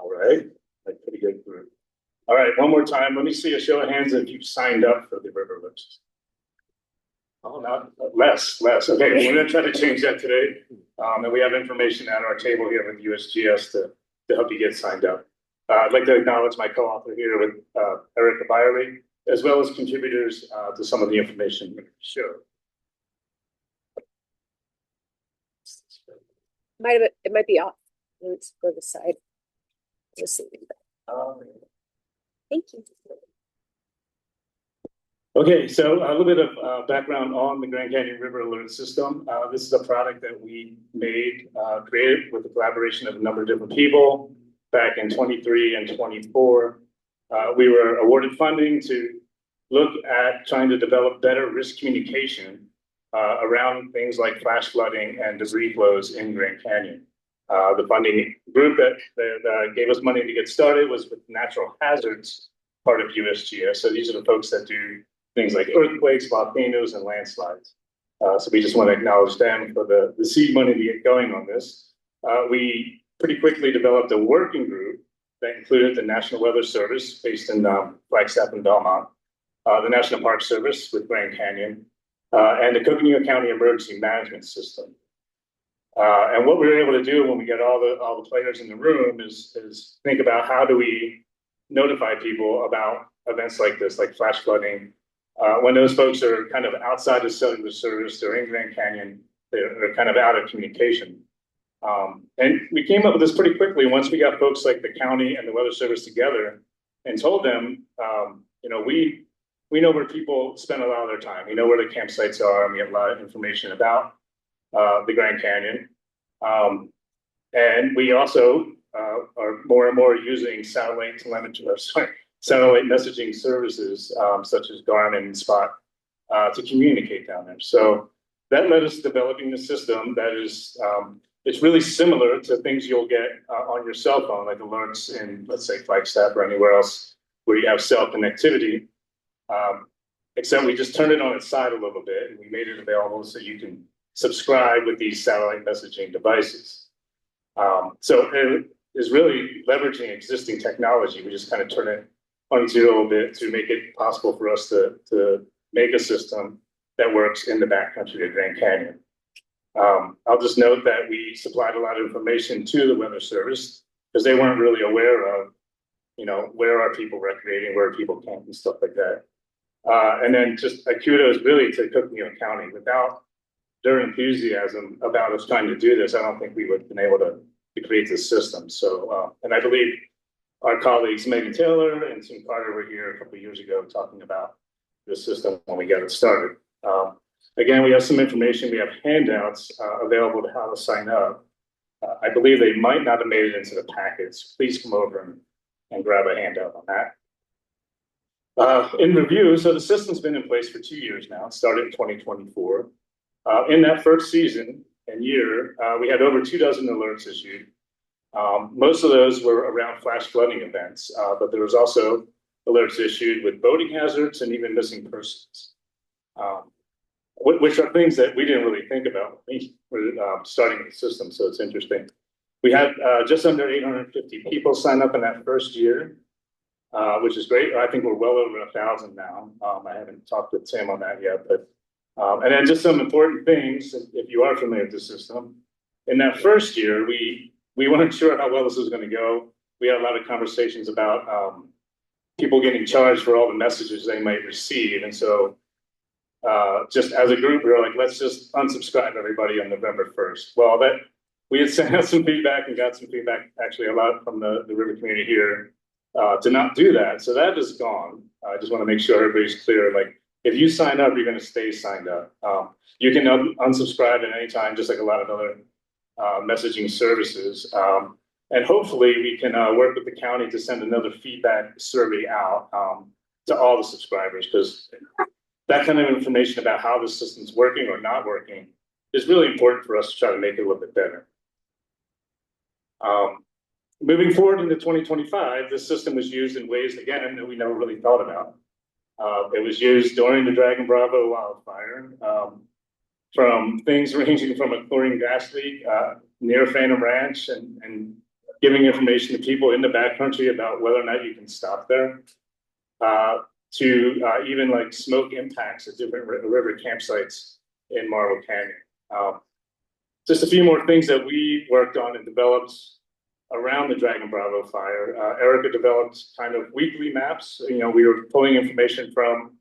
All right, that's pretty good group. All right, one more time. Let me see a show of hands if you've signed up for the river list. Oh, not less. Okay, we're going to try to change that today. And we have information at our table here with USGS to help you get signed up. I'd like to acknowledge my co-author here with Erika Beyerley, as well as contributors to some of the information we show. It might be off. Let's go to the side. Let's see. Thank you. Okay, so a little bit of background on the Grand Canyon River Alert System. This is a product that we created with the collaboration of a number of different people back in 23 and 24. We were awarded funding to look at trying to develop better risk communication around things like flash flooding and debris flows in Grand Canyon. The funding group that gave us money to get started was with Natural Hazards, part of USGS. So these are the folks that do things like earthquakes, volcanoes, and landslides. So we just want to acknowledge them for the seed money to get going on this. We pretty quickly developed a working group that included the National Weather Service based in Flagstaff and Belmont, the National Park Service with Grand Canyon, and the Coconino County Emergency Management System. And what we were able to do when we get all the players in the room is think about how do we notify people about events like this, like flash flooding. When those folks are kind of outside of cellular service, they're in Grand Canyon, they're kind of out of communication. And we came up with this pretty quickly once we got folks like the county and the Weather Service together and told them, we know where people spend a lot of their time. We know where the campsites are, and we have a lot of information about the Grand Canyon. And we also are more and more using satellite telemetry, satellite messaging services such as Garmin and Spot to communicate down there. So that led us developing a system that is, it's really similar to things you'll get on your cell phone, like alerts in, let's say, Flagstaff or anywhere else where you have cell connectivity. Except we just turned it on its side a little bit and we made it available so you can subscribe with these satellite messaging devices. So it is really leveraging existing technology. We just kind of turn it on its ear a little bit to make it possible for us to make a system that works in the backcountry of Grand Canyon. I'll just note that we supplied a lot of information to the Weather Service because they weren't really aware of, where are people recreating, where are people camping, and stuff like that. And then just a kudos really to Coconino County. Without their enthusiasm about us trying to do this, I don't think we would have been able to create this system. So, and I believe our colleagues Megan Taylor and Tim Carter were here a couple of years ago talking about this system when we got it started. Again, we have some information. We have handouts available to how to sign up. I believe they might not have made it into the packets. Please come over and grab a handout on that. In review, so the system's been in place for 2 years now. It started in 2024. In that first season and year, we had over 24 alerts issued. Most of those were around flash flooding events, but there was also alerts issued with boating hazards and even missing persons, which are things that we didn't really think about when we were starting the system, so it's interesting. We had just under 850 people sign up in that first year, which is great. I think we're well over 1,000 now. I haven't talked with Tim on that yet, but and then just some important things, if you are familiar with the system. In that first year, we weren't sure how well this was going to go. We had a lot of conversations about people getting charged for all the messages they might receive. And so just as a group, we were like, let's just unsubscribe everybody on November 1st. Well, we had sent out some feedback and got some feedback, actually a lot from the river community here, to not do that. So that is gone. I just want to make sure everybody's clear. Like, if you sign up, you're going to stay signed up. You can unsubscribe at any time, just like a lot of other messaging services. And hopefully we can work with the county to send another feedback survey out to all the subscribers, because that kind of information about how the system's working or not working is really important for us to try to make it a little bit better. Moving forward into 2025, this system was used in ways, again, that we never really thought about. It was used during the Dragon Bravo wildfire, from things ranging from a chlorine gas leak near Phantom Ranch and giving information to people in the backcountry about whether or not you can stop there, to even like smoke impacts at different river campsites in Marble Canyon. Just a few more things that we worked on and developed around the Dragon Bravo fire. Erika developed kind of weekly maps. You know, we were pulling information from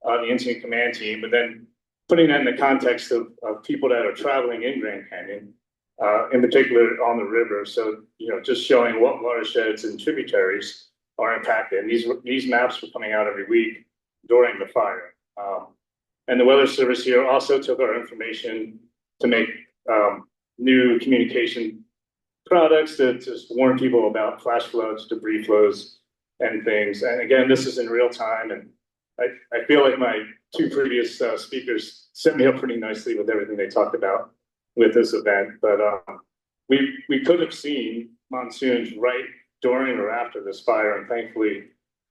the incident command team, but then putting that in the context of people that are traveling in Grand Canyon, in particular on the river. So, you know, just showing what watersheds and tributaries are impacted. And these maps were coming out every week during the fire. And the Weather Service here also took our information to make new communication products to just warn people about flash floods, debris flows, and things. And again, this is in real time. And I feel like my two previous speakers set me up pretty nicely with everything they talked about with this event. But we could have seen monsoons right during or after this fire. And thankfully,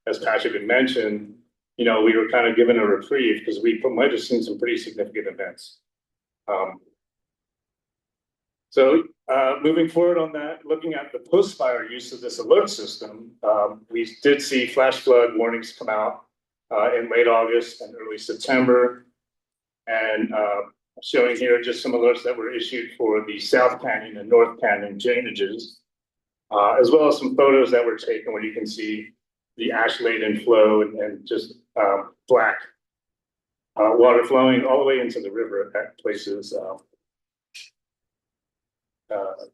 as Patrick had mentioned, you know, we were kind of given a reprieve because we might have seen some pretty significant events. So moving forward on that, looking at the post-fire use of this alert system, we did see flash flood warnings come out in late August and early September. And showing here just some alerts that were issued for the South Canyon and North Canyon drainages, as well as some photos that were taken where you can see the ash-laden flow and just black water flowing all the way into the river at places.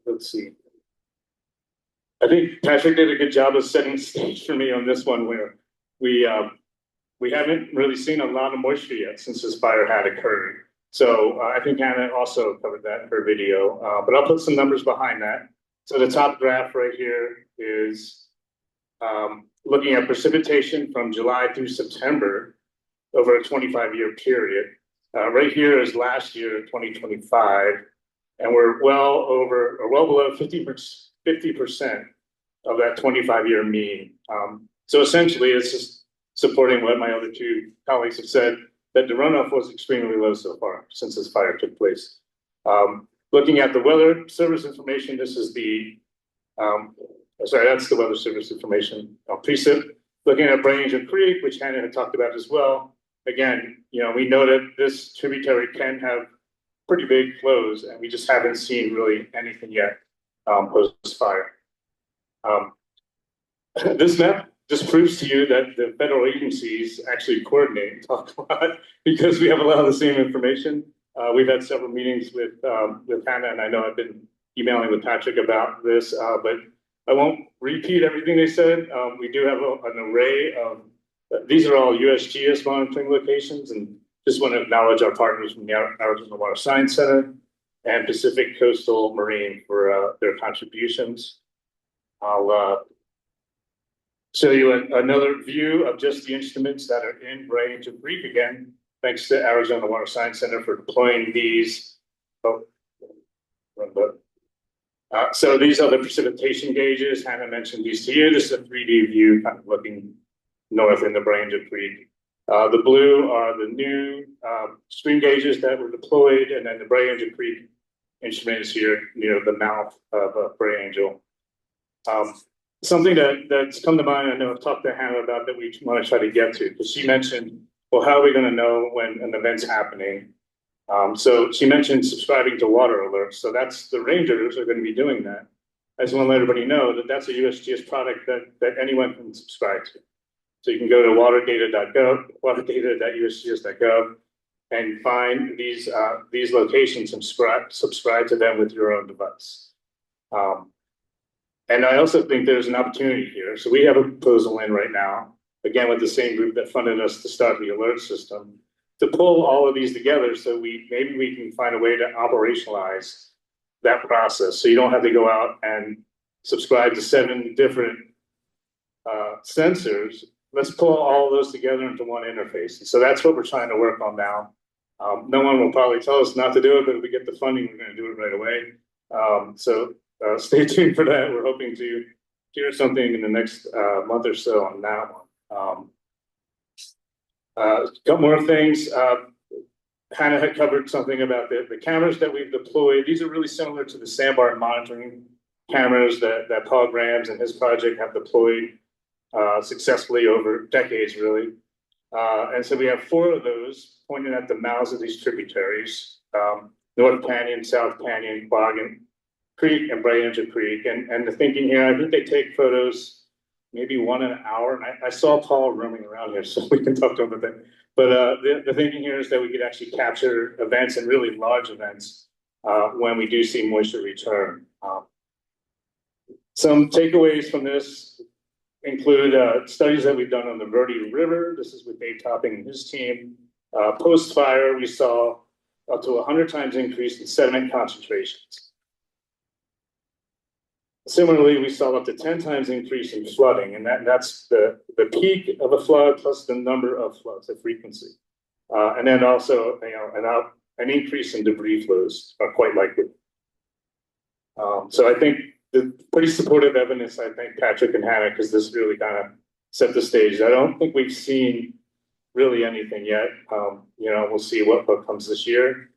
Let's see. I think Patrick did a good job of setting the stage for me on this one, where we haven't really seen a lot of moisture yet since this fire had occurred. So I think Hannah also covered that in her video, but I'll put some numbers behind that. So the top graph right here is looking at precipitation from July through September over a 25-year period. Right here is last year, 2025. And we're well over or well below 50% of that 25-year mean. So essentially, it's just supporting what my other two colleagues have said, that the runoff was extremely low so far since this fire took place. Looking at the Weather Service information, this is the, that's the Weather Service information. Precip, looking at Brain Angel Creek, which Hannah had talked about as well. Again, you know, we know that this tributary can have pretty big flows, and we just haven't seen really anything yet post-fire. This map just proves to you that the federal agencies actually coordinate and talk a lot because we have a lot of the same information. We've had several meetings with Hannah, and I know I've been emailing with Patrick about this, but I won't repeat everything they said. We do have an array of, these are all USGS monitoring locations, and just want to acknowledge our partners from the Arizona Water Science Center and Pacific Coastal Marine for their contributions. I'll show you another view of just the instruments that are in Bray Angel Creek. Again, thanks to Arizona Water Science Center for deploying these. So these are the precipitation gauges. Hannah mentioned these to you. This is a 3D view, kind of looking north in the Bray Angel Creek. The blue are the new stream gauges that were deployed, and then the Bray Angel Creek instrument is here near the mouth of Bray Angel. Something that's come to mind, I know I've talked to Hannah about that we want to try to get to, because she mentioned, well, how are we going to know when an event's happening? So she mentioned subscribing to water alerts. So that's the rangers are going to be doing that. I just want to let everybody know that that's a USGS product that anyone can subscribe to. So you can go to waterdata.gov, waterdata.usgs.gov, and find these locations and subscribe to them with your own device. And I also think there's an opportunity here. So we have a proposal in right now, again, with the same group that funded us to start the alert system, to pull all of these together so maybe we can find a way to operationalize that process. So you don't have to go out and subscribe to 7 different sensors. Let's pull all of those together into one interface. And so that's what we're trying to work on now. No one will probably tell us not to do it, but if we get the funding, we're going to do it right away. So stay tuned for that. We're hoping to hear something in the next month or so on that one. A couple more things. Hannah had covered something about the cameras that we've deployed. These are really similar to the sandbar monitoring cameras that Paul Grams and his project have deployed successfully over decades, really. And so we have 4 of those pointing at the mouths of these tributaries, North Canyon, South Canyon, Quaggan Creek, and Bright Angel Creek. And the thinking here, I think they take photos maybe 1 an hour. And I saw Paul roaming around here, so we can talk to him about that. But the thinking here is that we could actually capture events and really large events when we do see moisture return. Some takeaways from this include studies that we've done on the Verde River. This is with Dave Topping and his team. Post-fire, we saw up to 100 times increase in sediment concentrations. Similarly, we saw up to 10 times increase in flooding, and that's the peak of a flood plus the number of floods, the frequency. And then also, an increase in debris flows are quite likely. So I think the pretty supportive evidence, I think, Patrick and Hannah, because this really kind of set the stage. I don't think we've seen really anything yet. We'll see what comes this year.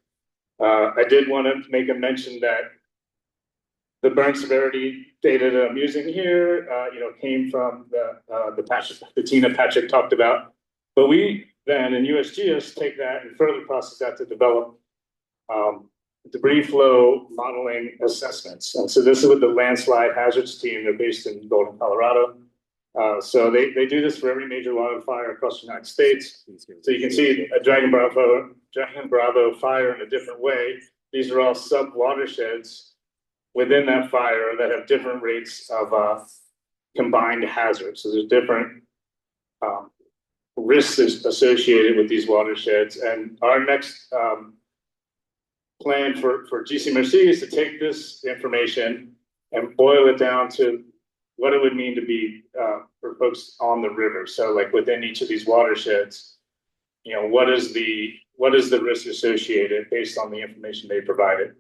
I did want to make a mention that the burn severity data that I'm using here, came from the team that Patrick talked about. But we then in USGS take that and further process that to develop debris flow modeling assessments. And so this is with the landslide hazards team. They're based in Golden, Colorado. So they do this for every major wildfire across the United States. So you can see a Dragon Bravo fire in a different way. These are all sub watersheds within that fire that have different rates of combined hazards. So there's different risks associated with these watersheds. And our next plan for GCMRC is to take this information and boil it down to what it would mean to be for folks on the river. So like within each of these watersheds, what is the risk associated based on the information they provided?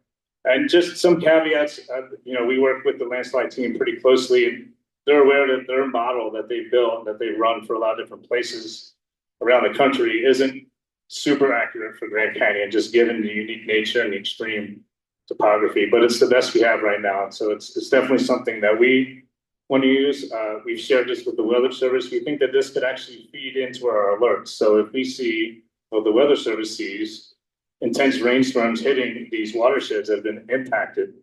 And just some caveats, we work with the landslide team pretty closely, and they're aware that their model that they built, that they run for a lot of different places around the country, isn't super accurate for Grand Canyon, just given the unique nature and the extreme topography. But it's the best we have right now, and so it's definitely something that we want to use. We've shared this with the Weather Service. We think that this could actually feed into our alerts. So if we see, or the Weather Service sees, intense rainstorms hitting these watersheds that have been impacted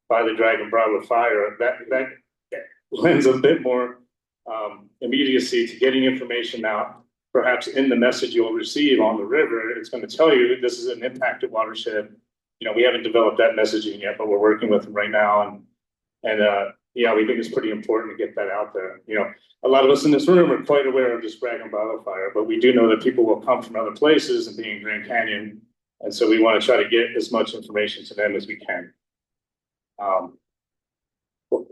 by the Dragon Bravo fire, that lends a bit more immediacy to getting information out. Perhaps in the message you'll receive on the river, it's going to tell you this is an impacted watershed. We haven't developed that messaging yet, but we're working with them right now. And we think it's pretty important to get that out there. A lot of us in this room are quite aware of this Dragon Bravo fire, but we do know that people will come from other places and be in Grand Canyon. And so we want to try to get as much information to them as we can.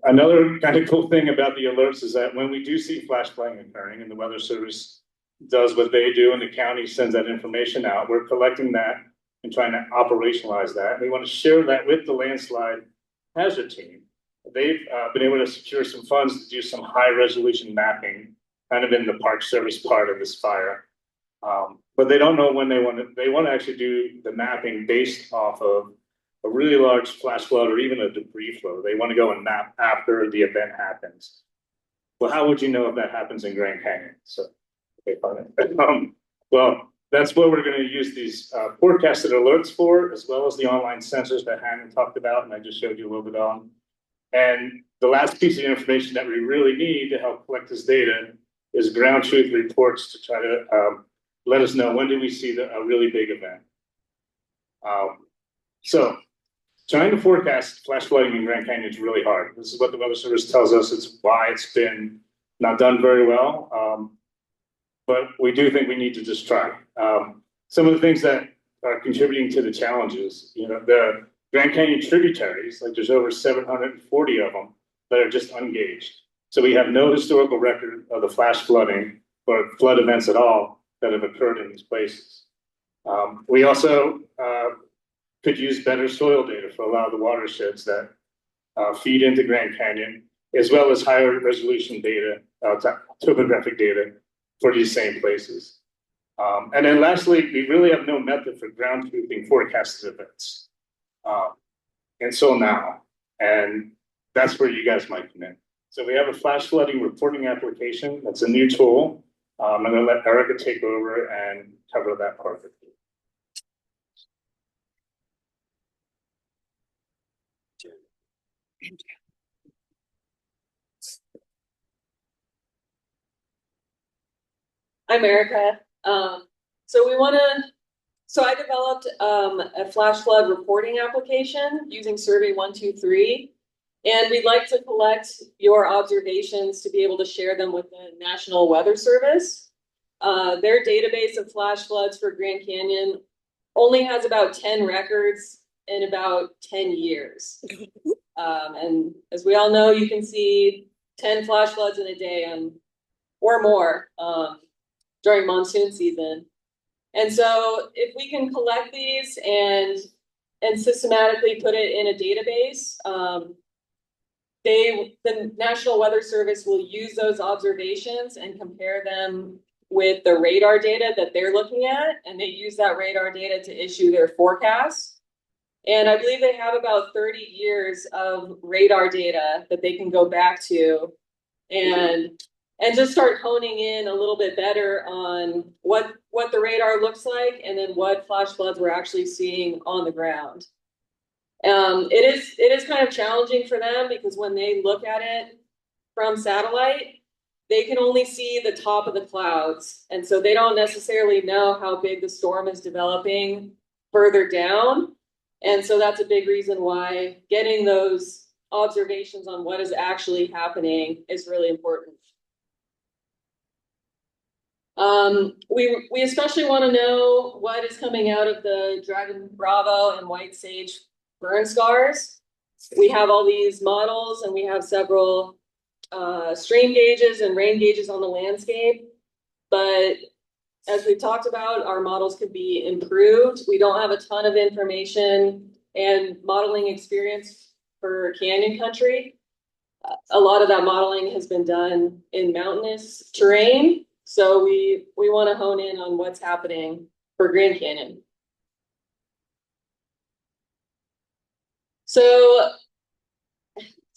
Another kind of cool thing about the alerts is that when we do see flash flooding occurring and the Weather Service does what they do and the county sends that information out, we're collecting that and trying to operationalize that. And we want to share that with the landslide hazard team. They've been able to secure some funds to do some high resolution mapping kind of in the Park Service part of this fire. But they don't know when they want to actually do the mapping based off of a really large flash flood or even a debris flow. They want to go and map after the event happens. Well, how would you know if that happens in Grand Canyon? So, okay, fine. Well, that's what we're going to use these forecasted alerts for, as well as the online sensors that Hannah talked about, and I just showed you a little bit on. And the last piece of information that we really need to help collect this data is ground truth reports to try to let us know when do we see a really big event. So trying to forecast flash flooding in Grand Canyon is really hard. This is what the Weather Service tells us. It's why it's been not done very well. But we do think we need to just try. Some of the things that are contributing to the challenges, the Grand Canyon tributaries, like there's over 740 of them that are just ungauged. So we have no historical record of the flash flooding or flood events at all that have occurred in these places. We also could use better soil data for a lot of the watersheds that feed into Grand Canyon, as well as higher resolution data, topographic data for these same places. And then lastly, we really have no method for ground truthing forecasted events until now. And that's where you guys might come in. So we have a flash flooding reporting application. That's a new tool. I'm going to let Erika take over and cover that part of it. I'm Erika. So I developed a flash flood reporting application using Survey 123, and we'd like to collect your observations to be able to share them with the National Weather Service. Their database of flash floods for Grand Canyon only has about 10 records in about 10 years. And as we all know, you can see 10 flash floods in a day or more during monsoon season. And so if we can collect these and systematically put it in a database, the National Weather Service will use those observations and compare them with the radar data that they're looking at, and they use that radar data to issue their forecasts. And I believe they have about 30 years of radar data that they can go back to and just start honing in a little bit better on what the radar looks like and then what flash floods we're actually seeing on the ground. It is kind of challenging for them because when they look at it from satellite, they can only see the top of the clouds. And so they don't necessarily know how big the storm is developing further down. And so that's a big reason why getting those observations on what is actually happening is really important. We especially want to know what is coming out of the Dragon Bravo and White Sage burn scars. We have all these models and we have several stream gauges and rain gauges on the landscape. But as we've talked about, our models could be improved. We don't have a ton of information and modeling experience for canyon country. A lot of that modeling has been done in mountainous terrain. So we want to hone in on what's happening for Grand Canyon. So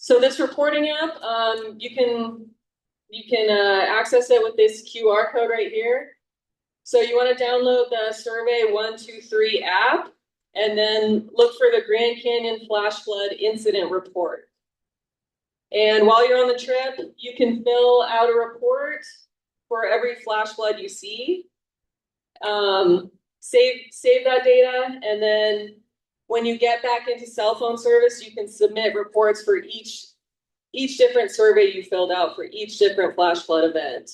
this reporting app, you can access it with this QR code right here. So you want to download the Survey 123 app and then look for the Grand Canyon Flash Flood Incident Report. And while you're on the trip, you can fill out a report for every flash flood you see. Save that data, and then when you get back into cell phone service, you can submit reports for each different survey you filled out for each different flash flood event.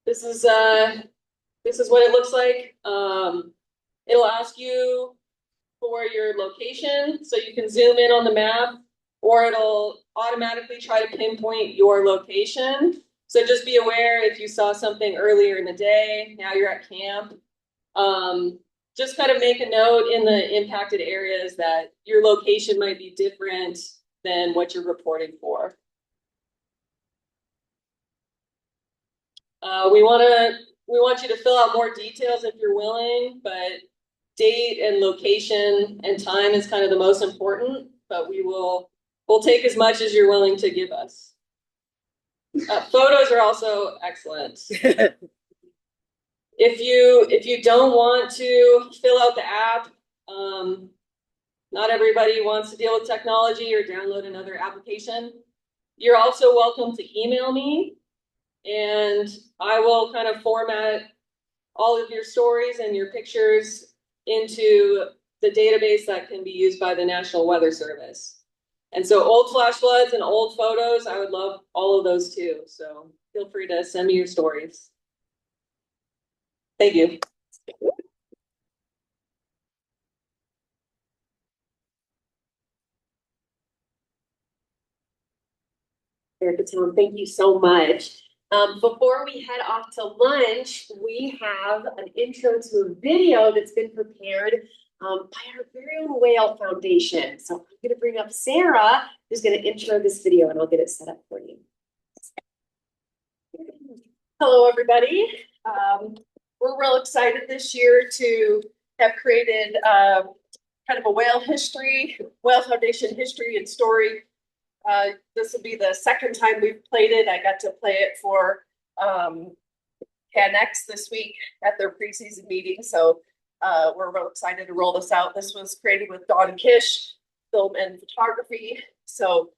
This is what it looks like. It'll ask you for your location, so you can zoom in on the map, or it'll automatically try to pinpoint your location. So just be aware if you saw something earlier in the day, now you're at camp. Just kind of make a note in the impacted areas that your location might be different than what you're reporting for. We want you to fill out more details if you're willing, but date and location and time is kind of the most important, but we'll take as much as you're willing to give us. Photos are also excellent. If you don't want to fill out the app, not everybody wants to deal with technology or download another application. You're also welcome to email me, and I will kind of format all of your stories and your pictures into the database that can be used by the National Weather Service. And so old flash floods and old photos, I would love all of those too. So feel free to send me your stories. Thank you. Erika, thank you so much. Before we head off to lunch, we have an intro to a video that's been prepared by our very own Whale Foundation. So I'm going to bring up Sarah, who's going to intro this video, and I'll get it set up for you. Hello, everybody. We're real excited this year to have created kind of a whale foundation history and story. This will be the second time we've played it. I got to play it for CanX this week at their preseason meeting. So we're real excited to roll this out. This was created with Dawn and Kish, film and photography. So